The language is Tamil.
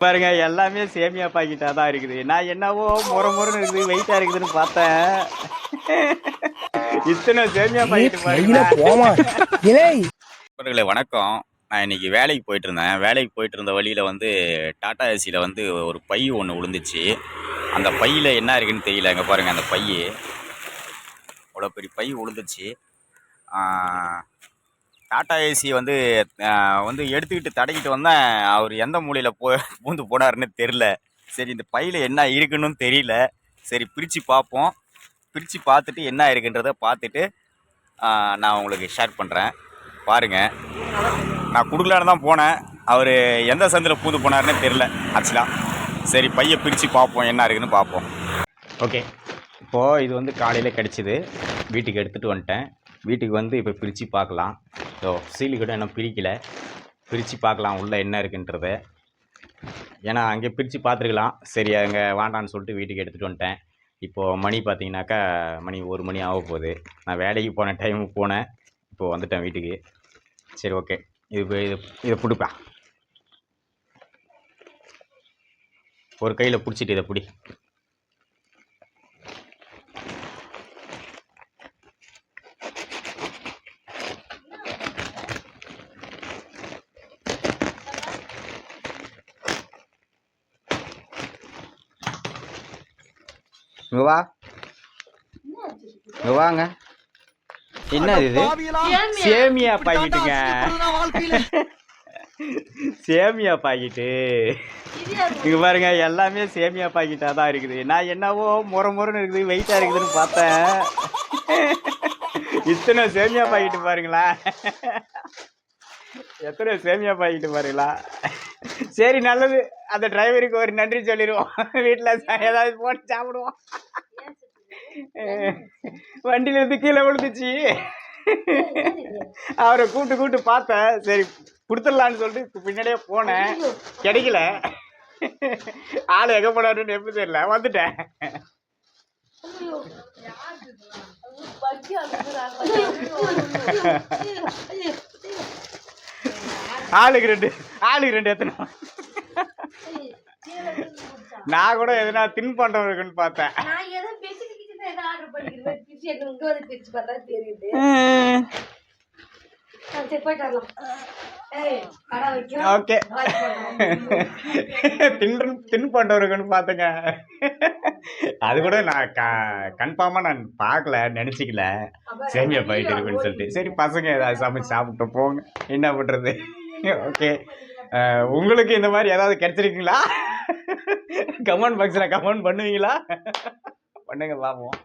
பாருங்க எல்லாமே சேமியா பாக்கெட்டா தான் இருக்குது. நான் என்னவோ முறைன்னு இருக்குது, வெயிட்டா இருக்குதுன்னு பார்த்தேன். இத்தனை சேமியா பாக்கெட் பாருங்க. வணக்கம். நான் இன்னைக்கு வேலைக்கு போயிட்டு இருந்தேன். வேலைக்கு போயிட்டு இருந்த வழியில டாடா ஏசியில் ஒரு பை ஒன்று விழுந்துச்சு. அந்த பையில் என்ன இருக்குன்னு தெரியல. அங்கே பாருங்க, அந்த பை அவ்வளோ பெரிய பை விழுந்துச்சு. டாடா ஏசி எடுத்துக்கிட்டு தடக்கிட்டு வந்தேன். அவர் எந்த மூலையில் பூந்து போனாருன்னு தெரில. சரி, இந்த பையில் என்ன இருக்குன்னு தெரியல. சரி, பிரித்து பார்ப்போம். பிரித்து பார்த்துட்டு என்ன இருக்குன்றதை பார்த்துட்டு நான் உங்களுக்கு ஷேர் பண்ணுறேன். பாருங்கள், நான் கொடுக்கலான்னு தான் போனேன். அவர் எந்த சந்தில் பூந்து போனாருன்னு தெரில ஆக்சுவலாக. சரி, பையை பிரித்து பார்ப்போம், என்ன இருக்குன்னு பார்ப்போம். ஓகே, இப்போது இது காலையில் கிடச்சிது. வீட்டுக்கு எடுத்துகிட்டு வந்துட்டேன். வீட்டுக்கு இப்போ பிரித்து பார்க்கலாம். ஸோ சீலி கூட இன்னும் பிரிக்கலை. பிரித்து பார்க்கலாம் உள்ளே என்ன இருக்குன்றத. ஏன்னா அங்கே பிரித்து பார்த்துருக்கலாம். சரி, அங்கே வாண்டான்னு சொல்லிட்டு வீட்டுக்கு எடுத்துகிட்டு வந்துட்டேன். இப்போது மணி பார்த்தீங்கன்னாக்கா மணி 1 மணி ஆக போகுது. நான் வேலைக்கு போன டைமுக்கு போனேன். இப்போது வந்துட்டேன் வீட்டுக்கு. சரி, ஓகே, இதை பிடிப்பா. ஒரு கையில் பிடிச்சிட்டு இதை பிடி. இங்க வா, இங்க வாங்க. என்ன இது? சேமியா பாக்கெட்டுங்க. சேமியா பாக்கெட்டு. இங்க பாருங்க, எல்லாமே சேமியா பாக்கெட்டா தான் இருக்குது. நான் என்னவோ முறைன்னு இருக்குது, வெயிட்டா இருக்குதுன்னு பார்த்தேன். இத்தனை சேமியா பாக்கெட்டு பாருங்களா. எத்தனை சேமியா பாக்கெட்டு பாருங்களா. சரி, நல்லது. அந்த டிரைவருக்கு ஒரு நன்றி சொல்லிடுவோம். வீட்டில் ஏதாவது போட்டு சாப்பிடுவோம். வண்டியில இருந்து கீழே விழுந்துச்சு. அவரை கூட்டு பார்த்தேன். சரி, கொடுத்துடலான்னு சொல்லிட்டு பின்னாடியே போனேன். கிடைக்கல. ஆள் எங்கே போனாருன்னு எப்படி தெரியல. வந்துட்டேன். ஆளுக்கு ரெண்டு எத்தனை. நான் கூட எதனா தின் பண்றவருக்குன்னு பார்த்தேன். ஓகே, தின் பண்றவருக்குன்னு பார்த்தேங்க. அது கூட நான் கன்ஃபார்மா நான் பார்க்கல, நினைச்சிக்கல சேமியா போயிட்டு இருக்குன்னு சொல்லிட்டு. சரி, பசங்க ஏதாவது சமைச்சு சாப்பிட்டு போங்க, என்ன பண்றது. ஓகே, உங்களுக்கு இந்த மாதிரி ஏதாவது கிடைச்சிருக்கீங்களா? கமெண்ட் பாக்ஸில் கமெண்ட் பண்ணுவீங்களா? பண்ணுங்க, பார்ப்போம்.